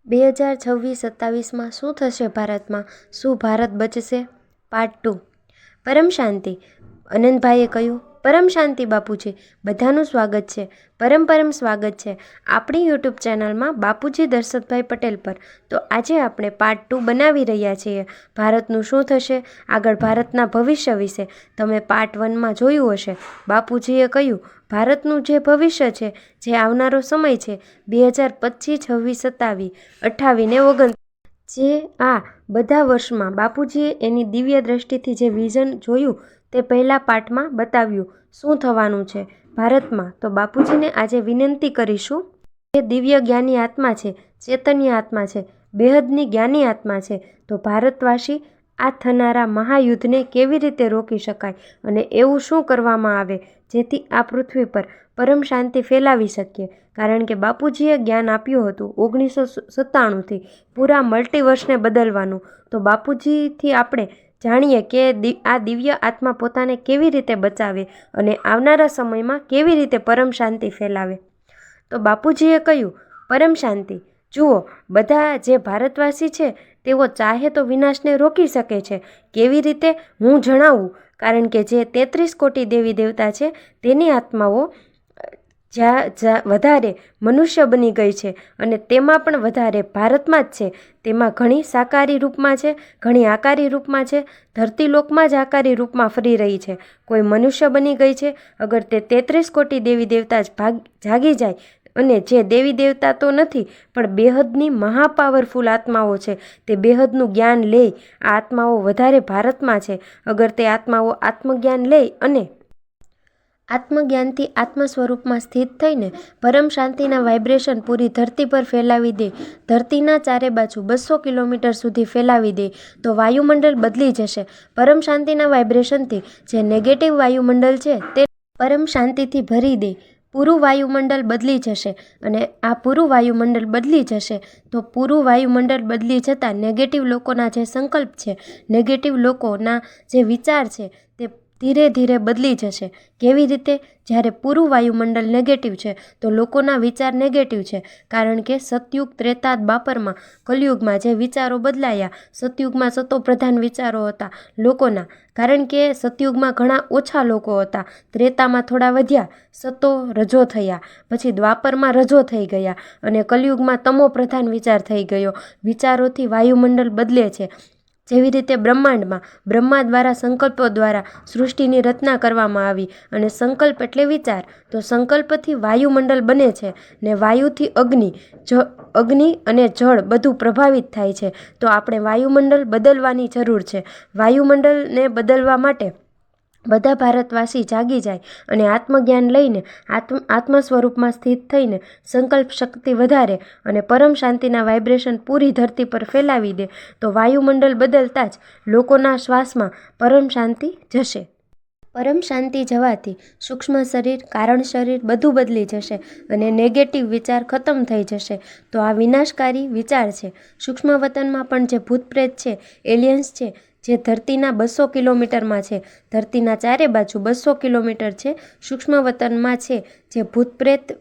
2026-27માં શું થશે ભારતમાં? શું ભારત બચશે? પાર્ટ 2. પરમ શાંતિ. અનંતભાઈએ કહ્યું, પરમ શાંતિ બાપુજી, બધાનું સ્વાગત છે. પરમ સ્વાગત છે આપણી યુટ્યુબ ચેનલમાં બાપુજી દશરથભાઈ પટેલ પર. તો આજે આપણે પાર્ટ 2 બનાવી રહ્યા છીએ. ભારતનું શું થશે, આગળ ભારતના ભવિષ્ય વિશે. તમે પાર્ટ 1માં જોયું હશે. બાપુજીએ કહ્યું ભારતનું જે ભવિષ્ય છે, જે આવનારો સમય છે 2025, 26, 27, 28 ને 29, જે આ બધા વર્ષમાં બાપુજીએ એની દિવ્ય દ્રષ્ટિથી જે વિઝન જોયું તે પહેલા પાઠમાં બતાવ્યું શું થવાનું છે ભારતમાં. તો બાપુજીને આજે વિનંતી કરીશું, જે દિવ્ય જ્ઞાની આત્મા છે, ચૈતન્ય આત્મા છે, બેહદની જ્ઞાની આત્મા છે, તો ભારતવાસી આ થનારા મહાયુદ્ધને કેવી રીતે રોકી શકાય અને એવું શું કરવામાં આવે જેથી આ પૃથ્વી પર પરમ શાંતિ ફેલાવી શકીએ. કારણ કે બાપુજીએ જ્ઞાન આપ્યું હતું 1997થી પૂરા મલ્ટીવર્સને બદલવાનું. તો બાપુજીથી આપણે જાણીએ કે આ દિવ્ય આત્મા પોતાને કેવી રીતે બચાવે અને આવનારા સમયમાં કેવી રીતે પરમ શાંતિ ફેલાવે. તો બાપુજીએ કહ્યું પરમ શાંતિ, જુઓ બધા જે ભારતવાસી છે તેઓ ચાહે તો વિનાશને રોકી શકે છે. કેવી રીતે હું જણાવું, કારણ કે જે 33 કોટી દેવી દેવતા છે તેની આત્માઓ જ્યાં વધારે મનુષ્ય બની ગઈ છે અને તેમાં પણ વધારે ભારતમાં જ છે. તેમાં ઘણી સાકારી રૂપમાં છે, ઘણી આકારી રૂપમાં છે, ધરતીલોકમાં જ આકારી રૂપમાં ફરી રહી છે. કોઈ મનુષ્ય બની ગઈ છે. અગર તે 33 કોટી દેવી દેવતા જ જાગી જાય અને જે દેવી દેવતા તો નથી પણ બેહદની મહાપાવરફુલ આત્માઓ છે, તે બેહદનું જ્ઞાન લે, આ આત્માઓ વધારે ભારતમાં છે. અગર તે આત્માઓ આત્મજ્ઞાન લે અને આત્મજ્ઞાનથી આત્મ સ્વરૂપમાં સ્થિત થઈને પરમ શાંતિના વાઇબ્રેશન પૂરી ધરતી પર ફેલાવી દે, ધરતીના ચારે બાજુ 200 કિલોમીટર સુધી ફેલાવી દે, તો વાયુમંડળ બદલી જશે. પરમ શાંતિના વાઇબ્રેશનથી જે નેગેટિવ વાયુમંડળ છે તે પરમ શાંતિથી ભરી દે. પૂરું વાયુમંડળ બદલી જશે અને આ પૂરું વાયુમંડળ બદલી જશે તો પૂરું વાયુમંડળ બદલી જતાં નેગેટિવ લોકોના જે સંકલ્પ છે, નેગેટિવ લોકોના જે વિચાર છે તે ધીરે ધીરે બદલી જશે. કેવી રીતે? જ્યારે પૂરું વાયુમંડળ નેગેટિવ છે તો લોકોના વિચાર નેગેટિવ છે. કારણ કે સતયુગ, ત્રેતા, દ્વાપરમાં, કલયુગમાં જે વિચારો બદલાયા, સતયુગમાં સતોપ્રધાન વિચારો હતા લોકોના, કારણ કે સતયુગમાં ઘણા ઓછા લોકો હતા, ત્રેતામાં થોડા વધ્યા, સતો રજો થયા, પછી દ્વાપરમાં રજો થઈ ગયા અને કલયુગમાં તમો પ્રધાન વિચાર થઈ ગયો. વિચારોથી વાયુમંડળ બદલે છે. જેવી રીતે બ્રહ્માંડમાં બ્રહ્મા દ્વારા સંકલ્પો દ્વારા સૃષ્ટિની રચના કરવામાં આવી અને સંકલ્પ એટલે વિચાર, તો સંકલ્પથી વાયુમંડળ બને છે ને વાયુથી અગ્નિ અને જળ બધું પ્રભાવિત થાય છે. તો આપણે વાયુમંડળ બદલવાની જરૂર છે. વાયુમંડળને બદલવા માટે બધા ભારતવાસી જાગી જાય અને આત્મજ્ઞાન લઈને આત્મ સ્વરૂપમાં સ્થિત થઈને સંકલ્પ શક્તિ વધારે અને પરમ શાંતિના વાઇબ્રેશન પૂરી ધરતી પર ફેલાવી દે, તો વાયુમંડળ બદલતા જ લોકોના શ્વાસમાં પરમ શાંતિ જશે. પરમ શાંતિ જવાથી સૂક્ષ્મ શરીર, કારણ શરીર બધું બદલી જશે અને નેગેટિવ વિચાર ખતમ થઈ જશે. તો આ વિનાશકારી વિચાર છે. સૂક્ષ્મ વતનમાં પણ જે ભૂતપ્રેત છે, એલિયન્સ છે, જે ધરતીના 200 કિલોમીટરમાં છે, ધરતીના ચારે બાજુ 200 કિલોમીટર છે, સૂક્ષ્મ વતનમાં છે, જે ભૂતપ્રેત,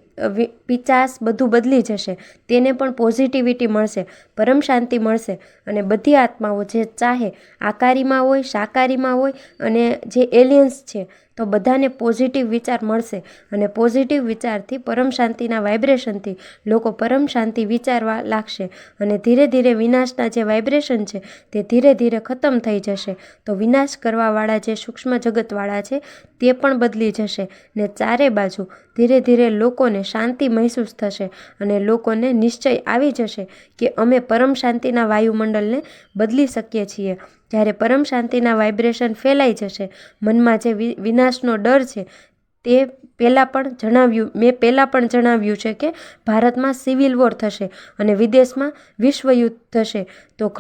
પિચાસ બધું બદલી જશે. તેને પણ પોઝિટિવિટી મળશે, પરમ શાંતિ મળશે અને બધી આત્માઓ જે ચાહે આકારીમાં હોય, સાકારીમાં હોય અને જે એલિયન્સ છે તો બધાને પોઝિટિવ વિચાર મળશે અને પોઝિટિવ વિચારથી પરમ શાંતિના વાઇબ્રેશનથી લોકો પરમ શાંતિ વિચારવા લાગશે અને ધીરે ધીરે વિનાશના જે વાઇબ્રેશન છે તે ધીરે ધીરે ખતમ થઈ જશે. તો વિનાશ કરવાવાળા જે સૂક્ષ્મ જગતવાળા છે તે પણ બદલી જશે ને ચારે બાજુ ધીરે ધીરે લોકોને શાંતિ મહેસૂસ થશે અને લોકોને નિશ્ચય આવી જશે કે અમે પરમ શાંતિના વાયુમંડળને બદલી શકીએ છીએ. જ્યારે પરમ શાંતિના વાઇબ્રેશન ફેલાઈ જશે, મનમાં જે વિનાશનો ડર છે તે મેં પહેલાં પણ જણાવ્યું છે કે ભારતમાં સિવિલ વોર થશે અને વિદેશમાં વિશ્વયુદ્ધ થશે. તો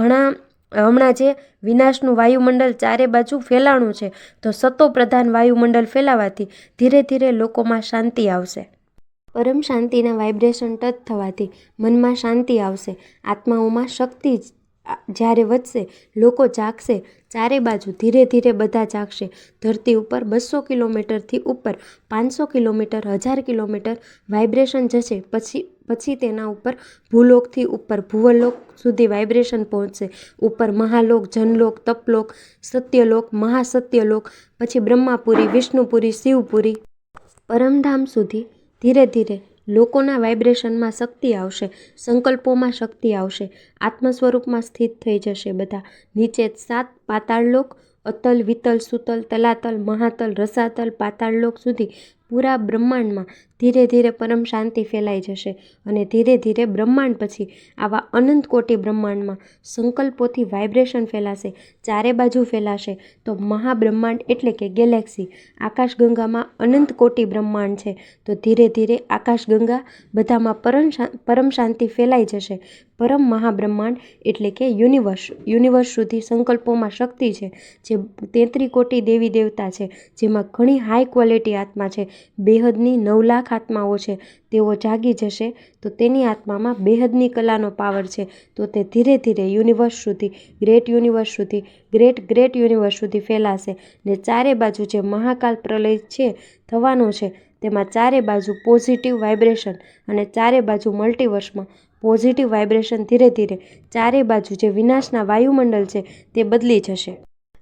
હમણાં જે વિનાશનું વાયુમંડળ ચારે બાજુ ફેલાણું છે, તો સતો પ્રધાન વાયુમંડળ ફેલાવાથી ધીરે ધીરે લોકોમાં શાંતિ આવશે. પરમ શાંતિના વાઇબ્રેશન ટચ થવાથી મનમાં શાંતિ આવશે, આત્માઓમાં શક્તિ જ્યારે વધશે, લોકો જાગશે, ચારે બાજુ ધીરે ધીરે બધા જાગશે. ધરતી ઉપર 200 કિલોમીટરથી ઉપર 500 કિલોમીટર, 1000 કિલોમીટર વાઇબ્રેશન જશે, પછી પછી તેના ઉપર ભૂલોકથી ઉપર ભુવલોક સુધી વાઇબ્રેશન પહોંચશે. ઉપર મહાલોક, જનલોક, તપલોક, સત્યલોક, મહાસત્યલોક, પછી બ્રહ્માપુરી, વિષ્ણુપુરી, શિવપુરી, પરમધામ સુધી ધીરે ધીરે લોકોના વાઇબ્રેશનમાં શક્તિ આવશે, સંકલ્પોમાં શક્તિ આવશે, આત્મ સ્વરૂપમાં સ્થિત થઈ જશે. બધા નીચે 7 પાતાળલોક, અતલ, વિતલ, સુતલ, તલાતલ, મહાતલ, રસાતલ, પાતાળલોક સુધી પૂરા બ્રહ્માંડમાં ધીરે ધીરે પરમ શાંતિ ફેલાઈ જશે. અને ધીરે ધીરે બ્રહ્માંડ પછી આવા અનંત કોટી બ્રહ્માંડમાં સંકલ્પોથી વાઇબ્રેશન ફેલાશે, ચારે બાજુ ફેલાશે. તો મહાબ્રહ્માંડ એટલે કે ગેલેક્સી, આકાશગંગામાં અનંત કોટી બ્રહ્માંડ છે. તો ધીરે ધીરે આકાશગંગા બધામાં પરમ શાંતિ ફેલાઈ જશે. પરમ મહાબ્રહ્માંડ એટલે કે યુનિવર્સ સુધી સંકલ્પોમાં શક્તિ છે, જે 33 કોટી દેવી દેવતા છે, જેમાં ઘણી હાઈ ક્વોલિટી આત્મા છે. બેહદની 9 લાખ આત્માઓ છે. તેઓ જાગી જશે તો તેની આત્મામાં બેહદની કલાનો પાવર છે. તો તે ધીરે ધીરે યુનિવર્સ સુધી, ગ્રેટ યુનિવર્સ સુધી, ગ્રેટ યુનિવર્સ સુધી ફેલાશે. ને ચારે બાજુ જે મહાકાલ પ્રલય છે થવાનો છે, તેમાં ચારે બાજુ પોઝિટિવ વાઇબ્રેશન, અને ચારે બાજુ મલ્ટીવર્સમાં પોઝિટિવ વાઇબ્રેશન ધીરે ધીરે ચારે બાજુ જે વિનાશના વાયુમંડળ છે તે બદલી જશે.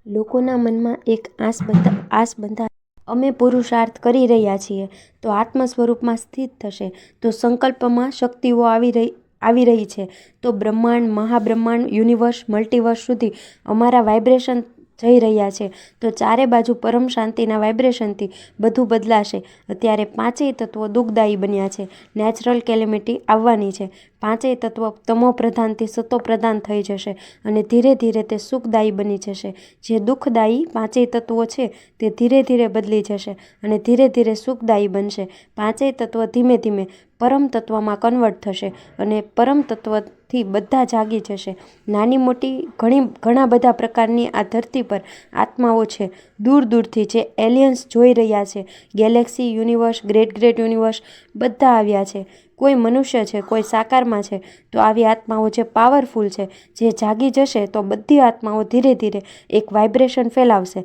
લોકોના મનમાં એક આસ બંધાય, અમે પુરુષાર્થ કરી રહ્યા છીએ તો આત્મ સ્વરૂપમાં સ્થિત થશે. તો સંકલ્પમાં શક્તિઓ આવી રહી છે. તો બ્રહ્માંડ, મહાબ્રહ્માંડ, યુનિવર્સ, મલ્ટીવર્સ સુધી અમારા વાઇબ્રેશન જઈ રહ્યા છે. તો ચારે બાજુ પરમ શાંતિના વાઇબ્રેશનથી બધું બદલાશે. અત્યારે 5 તત્વો દુઃખદાયી બન્યા છે. નેચરલ કેલેમિટી આવવાની છે. 5 તત્વો તમો પ્રધાનથી સતો પ્રધાન થઈ જશે અને ધીરે ધીરે તે સુખદાયી બની જશે. જે દુઃખદાયી 5 તત્વો છે તે ધીરે ધીરે બદલી જશે અને ધીરે ધીરે સુખદાયી બનશે. 5 તત્વ ધીમે ધીમે પરમ તત્વમાં કન્વર્ટ થશે અને પરમ તત્વથી બધા જાગી જશે. નાની મોટી ઘણા બધા પ્રકારની આ ધરતી પર આત્માઓ છે, દૂર દૂરથી જે એલિયન્સ જોઈ રહ્યા છે. ગેલેક્સી, યુનિવર્સ, ગ્રેટ યુનિવર્સ બધા આવ્યા છે. કોઈ મનુષ્ય છે, કોઈ સાકારમાં છે. તો આવી આત્માઓ જે પાવરફુલ છે, જે જાગી જશે તો બધી આત્માઓ ધીરે ધીરે એક વાઇબ્રેશન ફેલાવશે.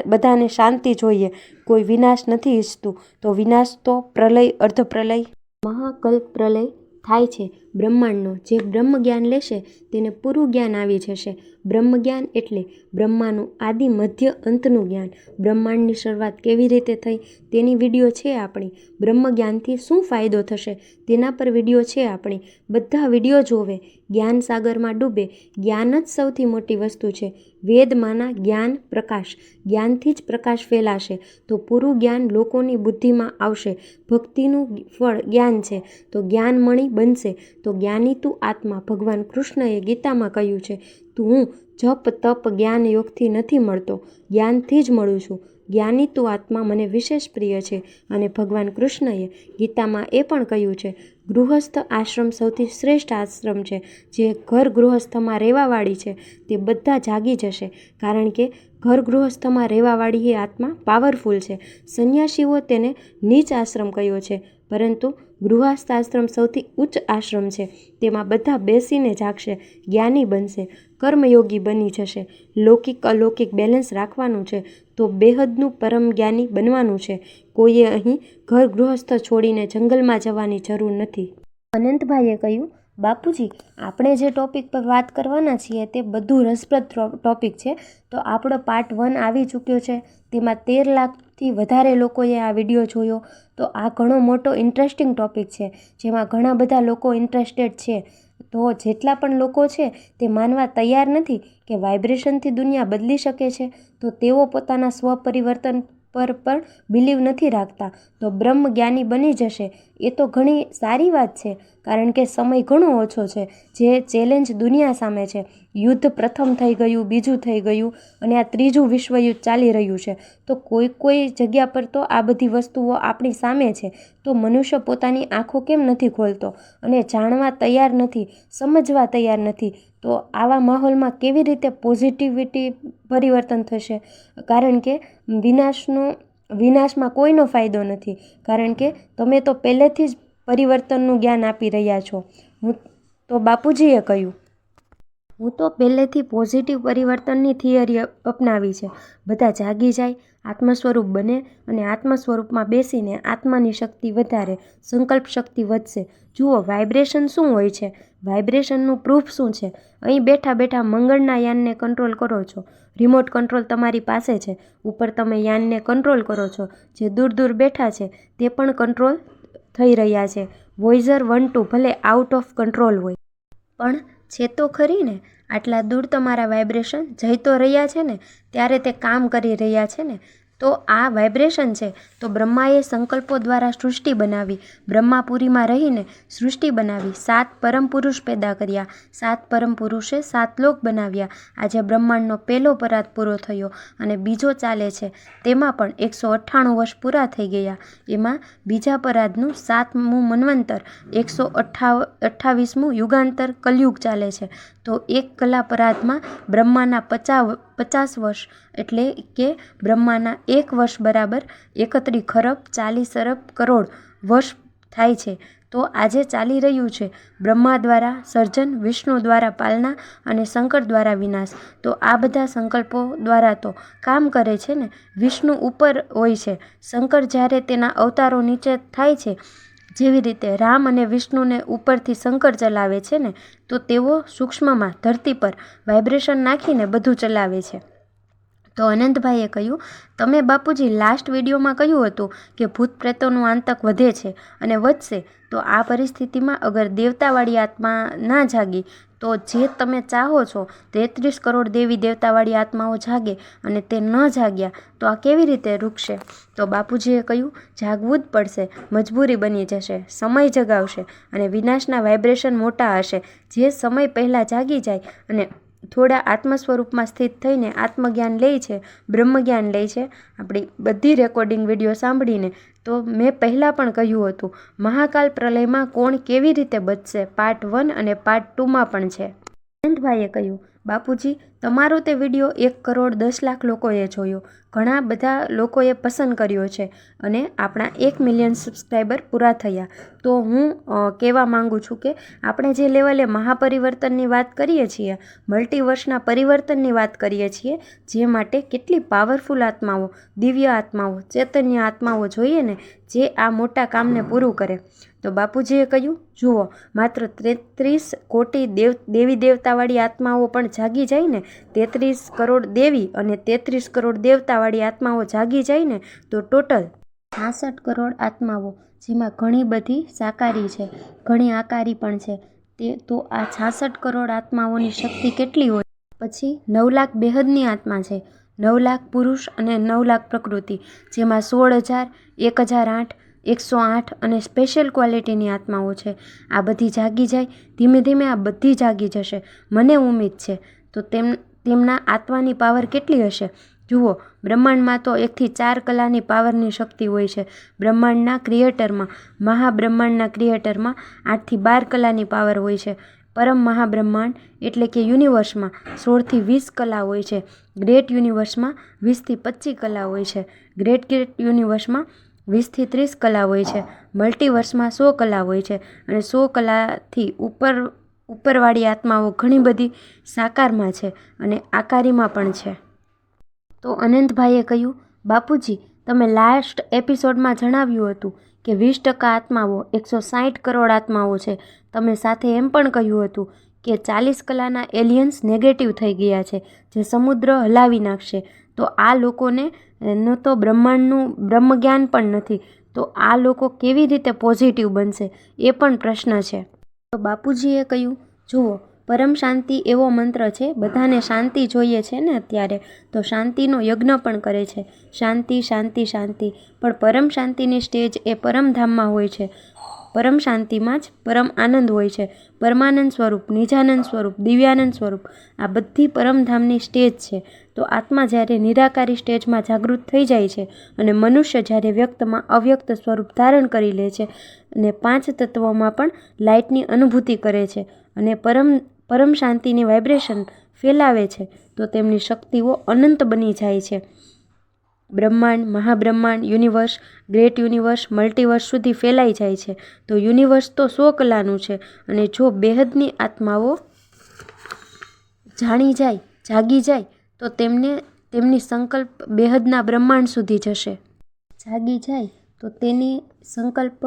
બધાને શાંતિ જોઈએ, કોઈ વિનાશ નથી ઈચ્છતું. તો વિનાશ તો પ્રલય, અર્ધપ્રલય, મહાકલ્પ પ્રલય થાય છે બ્રહ્માંડનો. જે બ્રહ્મ જ્ઞાન લેશે તેને પૂરું જ્ઞાન આવી જશે. બ્રહ્મ જ્ઞાન એટલે બ્રહ્માનું આદિ મધ્ય અંતનું જ્ઞાન. બ્રહ્માંડની શરૂઆત કેવી રીતે થઈ તેની વિડીયો છે આપણી. બ્રહ્મ જ્ઞાનથી શું ફાયદો થશે તેના પર વિડીયો છે આપણી. બધા વિડીયો જોવે, જ્ઞાન સાગરમાં ડૂબે. જ્ઞાન જ સૌથી મોટી વસ્તુ છે. વેદમાંના જ્ઞાન પ્રકાશ, જ્ઞાનથી જ પ્રકાશ ફેલાશે. તો પૂરું જ્ઞાન લોકોની બુદ્ધિમાં આવશે. ભક્તિનું ફળ જ્ઞાન છે, તો જ્ઞાનમણી બનશે. તો જ્ઞાની તું આત્મા, ભગવાન કૃષ્ણએ ગીતામાં કહ્યું છે, હું જપ તપ જ્ઞાન યોગથી નથી મળતો, જ્ઞાનથી જ મળું છું. જ્ઞાની તું આત્મા મને વિશેષ પ્રિય છે. અને ભગવાન કૃષ્ણએ ગીતામાં એ પણ કહ્યું છે, ગૃહસ્થ આશ્રમ સૌથી શ્રેષ્ઠ આશ્રમ છે. જે ઘર ગૃહસ્થમાં રહેવાવાળી છે તે બધા જાગી જશે, કારણ કે ઘર ગૃહસ્થમાં રહેવાવાળી એ આત્મા પાવરફુલ છે. સંન્યાસીઓ તેને નીચ આશ્રમ કહ્યો છે, પરંતુ ગૃહસ્થ આશ્રમ સૌથી ઉચ્ચ આશ્રમ છે. તેમાં બધા બેસીને જાગશે, જ્ઞાની બનશે, કર્મયોગી બની જશે. લૌકિક અલૌકિક બેલેન્સ રાખવાનું છે. તો બેહદનું પરમ જ્ઞાની બનવાનું છે. કોઈએ અહીં ઘર ગૃહસ્થ છોડીને જંગલમાં જવાની જરૂર નથી. અનંતભાઈએ કહ્યું, બાપુજી, આપણે જે ટૉપિક પર વાત કરવાના છીએ તે બધું રસપ્રદ ટૉપિક છે. તો આપણો પાર્ટ 1 આવી ચૂક્યો છે. તેમાં 13 લાખથી વધારે લોકોએ આ વિડીયો જોયો. તો આ ઘણો મોટો ઇન્ટરેસ્ટિંગ ટૉપિક છે, જેમાં ઘણા બધા લોકો ઇન્ટરેસ્ટેડ છે. તો જેટલા પણ લોકો છે તે માનવા તૈયાર નથી કે વાઇબ્રેશનથી દુનિયા બદલી શકે છે. તો તેઓ પોતાના સ્વપરિવર્તન પર પણ બિલીવ નથી રાખતા. તો બ્રહ્મ જ્ઞાની બની જશે એ તો ઘણી સારી વાત છે, કારણ કે સમય ઘણો ઓછો છે. જે ચેલેન્જ દુનિયા સામે છે, યુદ્ધ પ્રથમ થઈ ગયું, બીજું થઈ ગયું અને આ ત્રીજું વિશ્વયુદ્ધ ચાલી રહ્યું છે. તો કોઈ જગ્યા પર તો આ બધી વસ્તુઓ આપણી સામે છે. તો મનુષ્ય પોતાની આંખો કેમ નથી ખોલતો અને જાણવા તૈયાર નથી, સમજવા તૈયાર નથી? તો આવા માહોલમાં કેવી રીતે પોઝિટિવિટી પરિવર્તન થશે? કારણ કે વિનાશમાં કોઈનો ફાયદો નથી, કારણ કે તમે તો પહેલેથી જ પરિવર્તનનું જ્ઞાન આપી રહ્યા છો. તો બાપુજીએ કહ્યું, હું તો પહેલેથી પોઝિટિવ પરિવર્તનની થિયરી અપનાવી છે. બધા જાગી જાય, આત્મ સ્વરૂપ બને અને આત્મ સ્વરૂપમાં બેસીને આત્માની શક્તિ વધારે, સંકલ્પ શક્તિ વધશે. જુઓ વાઇબ્રેશન શું હોય છે, વાઇબ્રેશનનું પ્રૂફ શું છે. અહીં બેઠા બેઠા મંગળના યાનને કંટ્રોલ કરો છો. રિમોટ કંટ્રોલ તમારી પાસે છે. ઉપર તમે યાનને કંટ્રોલ કરો છો. જે દૂર દૂર બેઠા છે તે પણ કંટ્રોલ થઈ રહ્યા છે. વોઇઝર 1 2 ભલે આઉટ ઓફ કંટ્રોલ હોય પણ છે તો ખરી ને. આટલા દૂર તમારા વાઇબ્રેશન જઈ તો રહ્યા છે ને, ત્યારે તે કામ કરી રહ્યા છે ને. તો આ વાઇબ્રેશન છે. તો બ્રહ્માએ સંકલ્પો દ્વારા સૃષ્ટિ બનાવી, બ્રહ્માપુરીમાં રહીને સૃષ્ટિ બનાવી, 7 પરમ પુરુષ પેદા કર્યા, 7 પરમ પુરુષે 7 લોક બનાવ્યા. આજે બ્રહ્માંડનો પહેલો પરાદ પૂરો થયો અને બીજો ચાલે છે. તેમાં પણ 198 વર્ષ પૂરા થઈ ગયા. એમાં બીજા પરાદનું 7મું મન્વંતર, 128મું યુગાંતર કલયુગ ચાલે છે. તો એક કલા પરાદમાં બ્રહ્માના 50 વર્ષ, એટલે કે બ્રહ્માના 1 વર્ષ બરાબર 31 ખરબ 40 અરબ કરોડ વર્ષ થાય છે. તો આજે ચાલી રહ્યું છે બ્રહ્મા દ્વારા સર્જન, વિષ્ણુ દ્વારા પાલના અને શંકર દ્વારા વિનાશ. તો આ બધા સંકલ્પો દ્વારા તો કામ કરે છે ને. વિષ્ણુ ઉપર હોય છે, શંકર જ્યારે તેના અવતારો નીચે થાય છે, જેવી રીતે રામ અને વિષ્ણુને ઉપરથી શંકર ચલાવે છે ને, તો તેઓ સૂક્ષ્મમાં ધરતી પર વાઇબ્રેશન નાખીને બધું ચલાવે છે. તો અનંતભાઈએ કહ્યું, તમે બાપુજી લાસ્ટ વિડીયોમાં કહ્યું હતું કે ભૂત પ્રેતોનું આતંક વધે છે અને વધશે. તો આ પરિસ્થિતિમાં અગર દેવતાવાળી આત્મા ના જાગી તો જે તમે ચાહો છો 33 કરોડ દેવી દેવતાવાળી આત્માઓ જાગે અને તે ન જાગ્યા તો આ કેવી રીતે રૂકશે. તો બાપુજીએ કહ્યું, જાગવું જ પડશે, મજબૂરી બની જશે, સમય જગાવશે અને વિનાશના વાઇબ્રેશન મોટા હશે. જે સમય પહેલાં જાગી જાય અને થોડા આત્મ સ્વરૂપમાં સ્થિત થઈને આત્મજ્ઞાન લે છે, બ્રહ્મજ્ઞાન લે છે, આપણી બધી રેકોર્ડિંગ વિડીયો સાંભળીને. તો મેં પહેલાં પણ કહ્યું હતું, મહાકાલ પ્રલયમાં કોણ કેવી રીતે બચશે પાર્ટ 1 અને પાર્ટ 2માં પણ છે. અનંતભાઈએ કહ્યું, બાપુજી તમારો તે વિડીયો 1 કરોડ 10 લાખ લોકોએ જોયો, ઘણા બધા લોકોએ પસંદ કર્યો છે અને આપણા 1 મિલિયન સબસ્ક્રાઈબર પૂરા થયા. તો હું કહેવા માગું છું કે આપણે જે લેવલે મહાપરિવર્તનની વાત કરીએ છીએ, મલ્ટીવર્સના પરિવર્તનની વાત કરીએ છીએ, જે માટે કેટલી પાવરફુલ આત્માઓ, દિવ્ય આત્માઓ, ચૈતન્ય આત્માઓ જોઈએ ને, જે આ મોટા કામને પૂરું કરે. તો બાપુજીએ કહ્યું, જુઓ માત્ર 33 કોટી દેવી દેવતાવાળી આત્માઓ પણ જાગી જાય ને, 33 કરોડ દેવી અને 33 કરોડ દેવતાવાળી આત્માઓ જાગી જાય ને, તો ટોટલ 66 કરોડ આત્માઓ, જેમાં ઘણી બધી સાકારી છે, ઘણી આકારી પણ છે. તો આ 66 કરોડ આત્માઓની શક્તિ કેટલી હોય. પછી 9 લાખ બેહદની આત્મા છે, 9 લાખ પુરુષ અને 9 લાખ પ્રકૃતિ, જેમાં 16,000, 1008, 108 અને સ્પેશિયલ ક્વોલિટીની આત્માઓ છે. આ બધી જાગી જાય, ધીમે ધીમે આ બધી જાગી જશે, મને ઉમ્મીદ છે. તો તેમના આત્માની પાવર કેટલી હશે. જુઓ, બ્રહ્માંડમાં તો 1 થી 4 કલાની પાવરની શક્તિ હોય છે. બ્રહ્માંડના ક્રિએટરમાં, મહાબ્રહ્માંડના ક્રિએટરમાં 8 થી 12 કલાની પાવર હોય છે. પરમ મહાબ્રહ્માંડ એટલે કે યુનિવર્સમાં 16 થી 20 કલા હોય છે. ગ્રેટ યુનિવર્સમાં 20 થી 25 કલા હોય છે. ગ્રેટ યુનિવર્સમાં 20 થી 30 કલા હોય છે. મલ્ટીવર્સમાં 100 કલા હોય છે અને 100 કલાથી ઉપરવાળી આત્માઓ ઘણી બધી સાકારમાં છે અને આકારીમાં પણ છે. તો અનંતભાઈએ કહ્યું, બાપુજી તમે લાસ્ટ એપિસોડમાં જણાવ્યું હતું કે 20% આત્માઓ 160 કરોડ આત્માઓ છે. તમે સાથે એમ પણ કહ્યું હતું કે 40 કલાના એલિયન્સ નેગેટિવ થઈ ગયા છે, જે સમુદ્ર હલાવી નાખશે. તો આ લોકોને ન તો બ્રહ્માંડનું બ્રહ્મજ્ઞાન પણ નથી, તો આ લોકો કેવી રીતે પોઝિટિવ બનશે એ પણ પ્રશ્ન છે. તો બાપુજીએ કહ્યું, જુઓ પરમ શાંતિ એવો મંત્ર છે, બધાને શાંતિ જોઈએ છે ને અત્યારે, તો શાંતિનો યજ્ઞ પણ કરે છે. શાંતિ શાંતિ શાંતિ, પણ પરમ શાંતિની સ્ટેજ એ પરમધામમાં હોય છે. પરમ શાંતિમાં જ પરમ આનંદ હોય છે. પરમાનંદ સ્વરૂપ, નિજાનંદ સ્વરૂપ, દિવ્યાનંદ સ્વરૂપ, આ બધી પરમધામની સ્ટેજ છે. તો આત્મા જ્યારે નિરાકારી સ્ટેજમાં જાગૃત થઈ જાય છે અને મનુષ્ય જ્યારે વ્યક્તમાં અવ્યક્ત સ્વરૂપ ધારણ કરી લે છે અને 5 તત્વોમાં પણ લાઇટની અનુભૂતિ કરે છે અને પરમ શાંતિની વાઇબ્રેશન ફેલાવે છે, તો તેમની શક્તિઓ અનંત બની જાય છે. બ્રહ્માંડ, મહાબ્રહ્માંડ, યુનિવર્સ, ગ્રેટ યુનિવર્સ, મલ્ટીવર્સ સુધી ફેલાઈ જાય છે. તો યુનિવર્સ તો 100 કલાનું છે અને જો બેહદની આત્માઓ જાણી જાય, જાગી જાય તો તેમની સંકલ્પ બેહદના બ્રહ્માંડ સુધી જશે. જાગી જાય તો તેની સંકલ્પ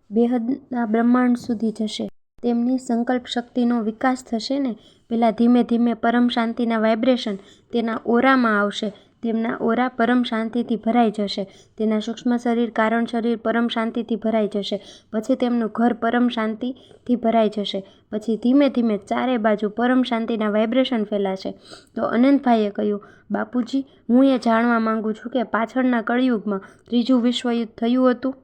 બેહદના બ્રહ્માંડ સુધી જશે. તેમની સંકલ્પ શક્તિનો વિકાસ થશે ને. પહેલાં ધીમે ધીમે પરમ શાંતિના વાઇબ્રેશન તેના ઓરામાં આવશે. તેમના ઓરા પરમ શાંતિથી ભરાઈ જશે. તેના સૂક્ષ્મ શરીર, કારણ શરીર પરમ શાંતિથી ભરાઈ જશે. પછી તેમનું ઘર પરમ શાંતિથી ભરાઈ જશે. પછી ધીમે ધીમે ચારે બાજુ પરમ શાંતિના વાઇબ્રેશન ફેલાશે. તો અનંતભાઈએ કહ્યું, બાપુજી, હું એ જાણવા માંગુ છું કે પાછળના કળિયુગમાં ત્રીજું વિશ્વયુદ્ધ થયું હતું?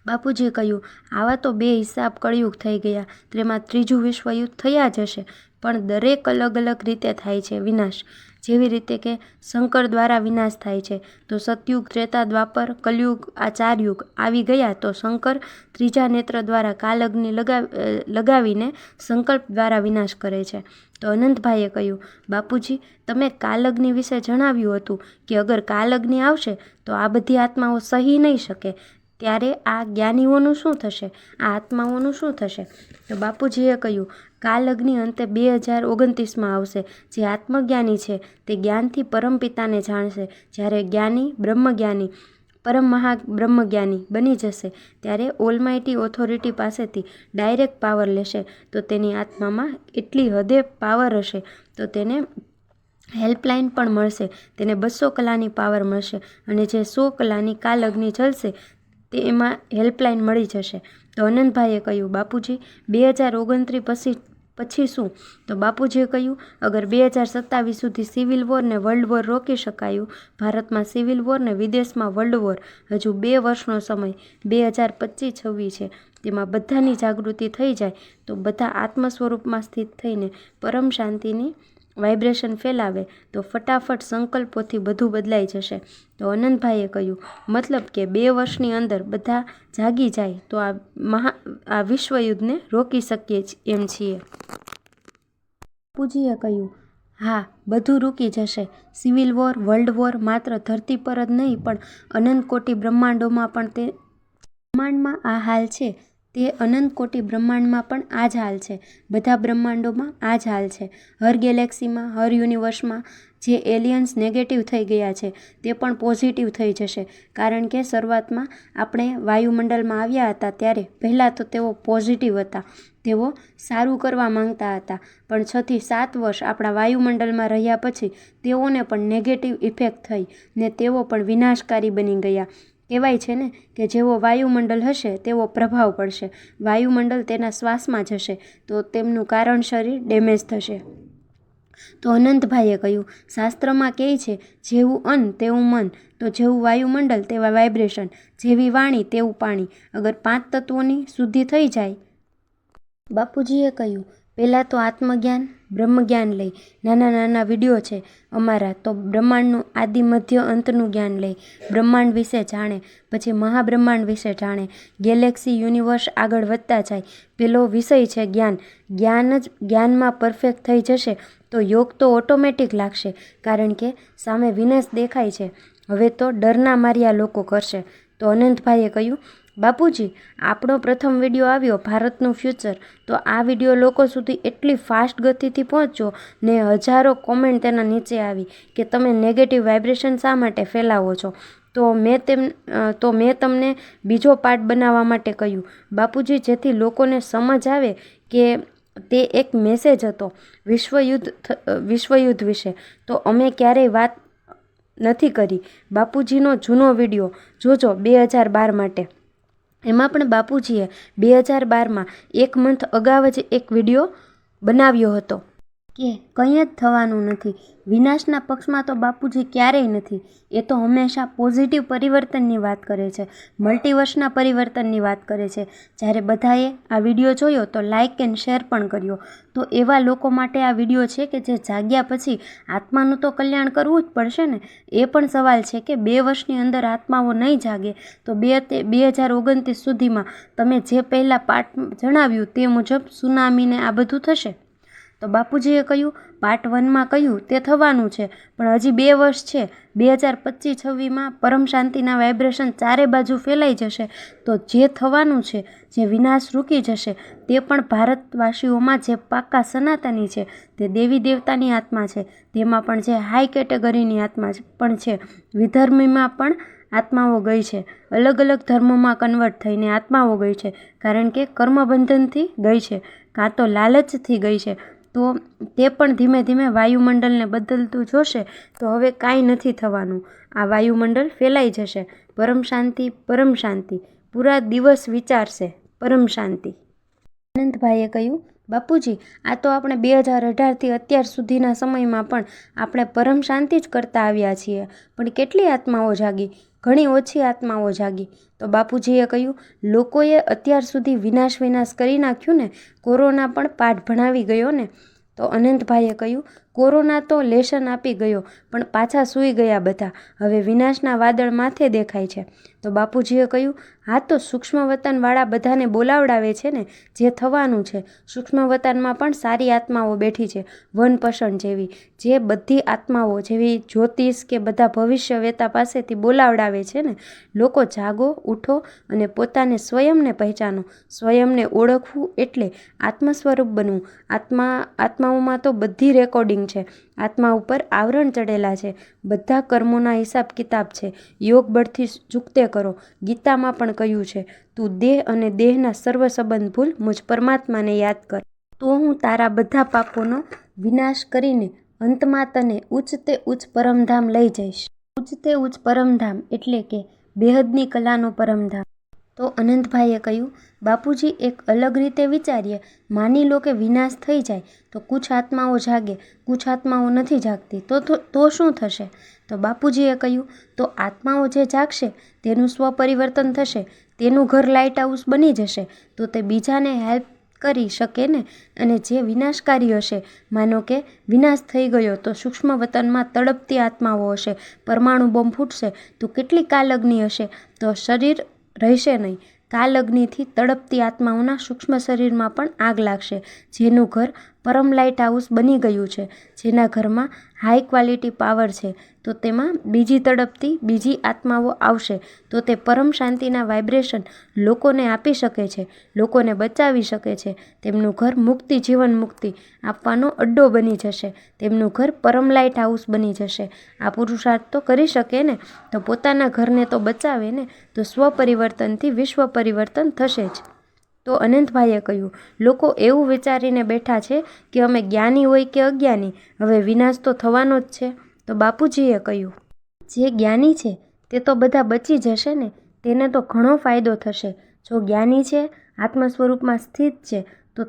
બાપુજીએ કહ્યું, આવા તો 2 હિસાબ કળિયુગ થઈ ગયા, તેમાં ત્રીજું વિશ્વયુદ્ધ થયા જ હશે, પણ દરેક અલગ અલગ રીતે થાય છે વિનાશ. જેવી રીતે કે શંકર દ્વારા વિનાશ થાય છે, તો સતયુગ, ત્રેતા, દ્વાપર, કલયુગ, આ 4 યુગ આવી ગયા તો શંકર ત્રીજા નેત્ર દ્વારા કાલઅગ્નિ લગાવીને સંકલ્પ દ્વારા વિનાશ કરે છે. તો અનંતભાઈએ કહ્યું, બાપુજી, તમે કાલઅગ્નિ વિશે જણાવ્યું હતું કે અગર કાલઅગ્નિ આવશે તો આ બધી આત્માઓ સહી નહીં શકે, ત્યારે આ જ્ઞાનીઓનું શું થશે? આ આત્માઓનું શું થશે? તો બાપુજીએ કહ્યું, કાલઅગ્નિ અંતે 2029માં આવશે. જે આત્મજ્ઞાની છે તે જ્ઞાનથી પરમપિતાને જાણશે. જ્યારે જ્ઞાની બ્રહ્મજ્ઞાની પરમ બ્રહ્મજ્ઞાની બની જશે ત્યારે ઓલમાઇટી ઓથોરિટી પાસેથી ડાયરેક્ટ પાવર લેશે. તો તેની આત્મામાં એટલી હદે પાવર હશે તો તેને હેલ્પલાઇન પણ મળશે. તેને 200 કલાની પાવર મળશે અને જે 100 કલાની કાલઅગ્નિ ચલશે તે એમાં હેલ્પલાઇન મળી જશે. તો અનંતભાઈએ કહ્યું, બાપુજી, 2029 પછી શું? તો બાપુજીએ કહ્યું, અગર 2027 સુધી સિવિલ વોર ને વર્લ્ડ વોર રોકી શકાયું, ભારતમાં સિવિલ વોર ને વિદેશમાં વર્લ્ડ વોર, હજુ 2 વર્ષનો સમય 2025-26 છે, તેમાં બધાની જાગૃતિ થઈ જાય તો બધા આત્મ સ્વરૂપમાં સ્થિત થઈને પરમ શાંતિની વાઇબ્રેશન ફેલાવે તો ફટાફટ સંકલ્પોથી બધું બદલાઈ જશે. તો અનંતભાઈએ કહ્યું, મતલબ કે 2 વર્ષની અંદર બધા જાગી જાય તો આ વિશ્વયુદ્ધને રોકી શકીએ એમ છીએ. બાપુજીએ કહ્યું, હા, બધું રૂકી જશે. સિવિલ વોર, વર્લ્ડ વોર માત્ર ધરતી પર જ નહીં પણ અનંત કોટી બ્રહ્માંડોમાં પણ તે બ્રહ્માંડમાં આ હાલ છે, તે અનંત કોટી બ્રહ્માંડમાં પણ આ જ હાલ છે. બધા બ્રહ્માંડોમાં આ જ હાલ છે. હર ગેલેક્સીમાં, હર યુનિવર્સમાં જે એલિયન્સ નેગેટિવ થઈ ગયા છે તે પણ પોઝિટિવ થઈ જશે. કારણ કે શરૂઆતમાં આપણે વાયુમંડળમાં આવ્યા હતા ત્યારે પહેલાં તો તેઓ પોઝિટિવ હતા, તેઓ સારું કરવા માંગતા હતા, પણ 6 થી 7 વર્ષ આપણા વાયુમંડળમાં રહ્યા પછી તેઓને પણ નેગેટિવ ઇફેક્ટ થઈ ને તેઓ પણ વિનાશકારી બની ગયા. કહેવાય છે ને કે જેવો વાયુમંડળ હશે તેવો પ્રભાવ પડશે. વાયુમંડળ તેના શ્વાસમાં જશે તો તેમનું કારણ શરીર ડેમેજ થશે. તો અનંતભાઈએ કહ્યું, શાસ્ત્રમાં કહે છે જેવું અન્ન તેવું મન, તો જેવું વાયુમંડળ તેવા વાઇબ્રેશન, જેવી વાણી તેવું પાણી. અગર 5 તત્વોની શુદ્ધિ થઈ જાય. બાપુજીએ કહ્યું, પહેલાં તો આત્મજ્ઞાન, બ્રહ્મજ્ઞાન લઈ. નાના નાના વિડીયો છે અમારા, તો બ્રહ્માંડનું આદિ મધ્ય અંતનું જ્ઞાન લઈ, બ્રહ્માંડ વિશે જાણે, પછી મહાબ્રહ્માંડ વિશે જાણે, ગેલેક્સી, યુનિવર્સ આગળ વધતા જાય. પેલો વિષય છે જ્ઞાન. જ્ઞાનમાં પરફેક્ટ થઈ જશે તો યોગ તો ઓટોમેટિક લાગશે, કારણ કે સામે વિનાશ દેખાય છે. હવે તો ડરના માર્યા લોકો કરશે. તો અનંતભાઈએ કહ્યું, બાપુજી, આપણો પ્રથમ વિડીયો આવ્યો ભારતનું ફ્યુચર, તો આ વિડીયો લોકો સુધી એટલી ફાસ્ટ ગતિથી પહોંચ્યો ને હજારો કોમેન્ટ તેના નીચે આવી કે તમે નેગેટિવ વાઇબ્રેશન શા માટે ફેલાવો છો. તો મેં તમને બીજો પાર્ટ બનાવવા માટે કહ્યું બાપુજી, જેથી લોકોને સમજ આવે કે તે એક મેસેજ હતો વિશ્વયુદ્ધ વિશે. તો અમે ક્યારેય વાત નથી કરી. બાપુજીનો જૂનો વિડીયો જોજો 2012 માટે. એમાં પણ બાપુજીએ 2012માં 1 મંથ અગાઉ જ એક વિડીયો બનાવ્યો હતો કે કંઈ જ થવાનું નથી. વિનાશના પક્ષમાં તો બાપુજી ક્યારેય નથી. એ તો હંમેશા પોઝિટિવ પરિવર્તનની વાત કરે છે, મલ્ટીવર્સના પરિવર્તનની વાત કરે છે. જ્યારે બધાએ આ વિડીયો જોયો તો લાઇક એન્ડ શેર પણ કર્યો. તો એવા લોકો માટે આ વિડીયો છે કે જે જાગ્યા પછી આત્માનું તો કલ્યાણ કરવું જ પડશે ને. એ પણ સવાલ છે કે 2 વર્ષની અંદર આત્માઓ નહીં જાગે તો 2029 સુધીમાં તમે જે પહેલાં પાઠ જણાવ્યું તે મુજબ સુનામીને આ બધું થશે. તો બાપુજીએ કહ્યું પાર્ટ 1માં કહ્યું તે થવાનું છે, પણ હજી 2 વર્ષ છે, 2025-26માં પરમ શાંતિના વાઇબ્રેશન ચારે બાજુ ફેલાઈ જશે, તો જે થવાનું છે, જે વિનાશ રૂકી જશે, તે પણ ભારતવાસીઓમાં જે પાક્કા સનાતની છે, તે દેવી દેવતાની આત્મા છે, તેમાં પણ જે હાઈ કેટેગરીની આત્મા પણ છે, વિધર્મીમાં પણ આત્માઓ ગઈ છે, અલગ અલગ ધર્મોમાં કન્વર્ટ થઈને આત્માઓ ગઈ છે, કારણ કે કર્મબંધનથી ગઈ છે, કાં તો લાલચથી ગઈ છે, તો તે પણ ધીમે ધીમે વાયુમંડળને બદલતું જોશે, તો હવે કાંઈ નથી થવાનું, આ વાયુમંડળ ફેલાઈ જશે, પરમ શાંતિ પૂરા દિવસ વિચારશે પરમ શાંતિ. આનંદભાઈએ કહ્યું બાપુજી, આ તો આપણે 2018થી અત્યાર સુધીના સમયમાં પણ આપણે પરમ શાંતિ જ કરતા આવ્યા છીએ, પણ કેટલી આત્માઓ જાગી? ઘણી ઓછી આત્માઓ જાગી. તો બાપુજીએ કહ્યું લોકોએ અત્યાર સુધી વિનાશ કરી નાખ્યું ને, કોરોના પણ પાઠ ભણાવી ગયો ને. તો અનંતભાઈએ કહ્યું કોરોના તો લેશન આપી ગયો, પણ પાછા સૂઈ ગયા બધા, હવે વિનાશના વાદળ માથે દેખાય છે. તો બાપુજીએ કહ્યું હા, તો સૂક્ષ્મ વતનવાળા બધાને બોલાવડાવે છે ને, જે થવાનું છે. સૂક્ષ્મ વતનમાં પણ સારી આત્માઓ બેઠી છે, 1% જેવી, જે બધી આત્માઓ જેવી જ્યોતિષ કે બધા ભવિષ્ય વેતા પાસેથી બોલાવડાવે છે ને. લોકો જાગો, ઉઠો અને પોતાને સ્વયંને પહેચાનો. સ્વયંને ઓળખવું એટલે આત્મ સ્વરૂપ બનવું. આત્માઓમાં તો બધી રેકોર્ડિંગ છે, આત્મા ઉપર આવરણ ચડેલા છે, બધા કર્મોના હિસાબ કિતાબ છે, યોગ બળથી ચૂકતે કરો. ગીતામાં પણ કહ્યું છે તું દેહ અને દેહના સર્વ સંબંધ ભૂલ, મુજ પરમાત્માને યાદ કર, તો હું તારા બધા પાપોનો વિનાશ કરીને અંતમાં તને ઉચ્ચતે ઉચ્ચ પરમધામ લઈ જઈશ. ઉચ્ચતે ઉચ્ચ પરમધામ એટલે કે બેહદની કલાનો પરમધામ. તો અનંતભાઈએ કહ્યું બાપુજી, એક અલગ રીતે વિચારીએ, માની લો કે વિનાશ થઈ જાય તો કુછ આત્માઓ જાગે, કુછ આત્માઓ નથી જાગતી, તો શું થશે? તો બાપુજીએ કહ્યું તો આત્માઓ જે જાગશે તેનું સ્વપરિવર્તન થશે, તેનું ઘર લાઇટ હાઉસ બની જશે, તો તે બીજાને હેલ્પ કરી શકે ને. અને જે વિનાશકારી હશે, માનો કે વિનાશ થઈ ગયો તો સૂક્ષ્મ વતનમાં તડપતી આત્માઓ હશે, પરમાણુ બોમ્બ ફૂટશે તો કેટલી કાલઅગ્નિ હશે, તો શરીર રહેશે નહીં. કાલઅગ્નિથી તડપતી આત્માઓના સૂક્ષ્મ શરીરમાં પણ આગ લાગશે. જેનું ઘર પરમ લાઇટ હાઉસ બની ગયું છે, જેના ઘરમાં હાઈ ક્વોલિટી પાવર છે, તો તેમાં બીજી આત્માઓ આવશે, તો તે પરમ શાંતિના વાઇબ્રેશન લોકોને આપી શકે છે, લોકોને બચાવી શકે છે. તેમનું ઘર મુક્તિ, જીવન મુક્તિ આપવાનો અડ્ડો બની જશે, તેમનું ઘર પરમ લાઇટ હાઉસ બની જશે. આ પુરુષાર્થ તો કરી શકે ને, તો પોતાના ઘરને તો બચાવે ને, તો સ્વપરિવર્તનથી વિશ્વ પરિવર્તન થશે જ. તો અનંતભાઈએ કહ્યું લોકો એવું વિચારીને બેઠા છે કે અમે જ્ઞાની હોય કે અજ્ઞાની, હવે વિનાશ તો થવાનો જ છે. તો બાપુજીએ કહ્યું જે જ્ઞાની છે તે તો બધા બચી જશે ને, તેને તો ઘણો ફાયદો થશે. જો જ્ઞાની છે, આત્મ સ્વરૂપમાં સ્થિત છે, તો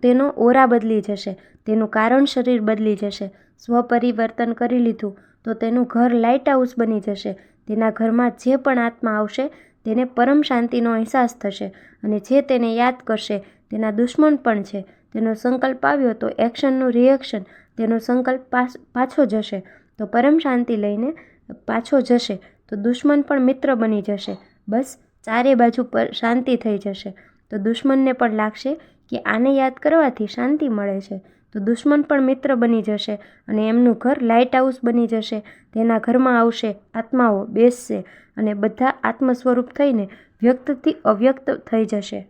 તેનો ઓરા બદલી જશે, તેનું કારણ શરીર બદલી જશે. સ્વપરિવર્તન કરી લીધું તો તેનું ઘર લાઇટ હાઉસ બની જશે. તેના ઘરમાં જે પણ આત્મા આવશે તેને પરમ શાંતિનો અહેસાસ થશે, અને જે તેને યાદ કરશે તેના દુશ્મન પણ છે. તેનો સંકલ્પ આવ્યો તો એક્શનનું રિએક્શન, તેનો સંકલ્પ પાછો જશે તો પરમ શાંતિ લઈને પાછો જશે, તો દુશ્મન પણ મિત્ર બની જશે. બસ ચારે બાજુ પર શાંતિ થઈ જશે. તો દુશ્મનને પણ લાગશે કે આને યાદ કરવાથી શાંતિ મળે છે, તો દુશ્મન પણ મિત્ર બની જશે, અને એમનું ઘર લાઇટ હાઉસ બની જશે. તેના ઘરમાં આવશે આત્માઓ, બેસશે, અને બધા આત્મ સ્વરૂપ થઈને વ્યક્તથી અવ્યક્ત થઈ જશે.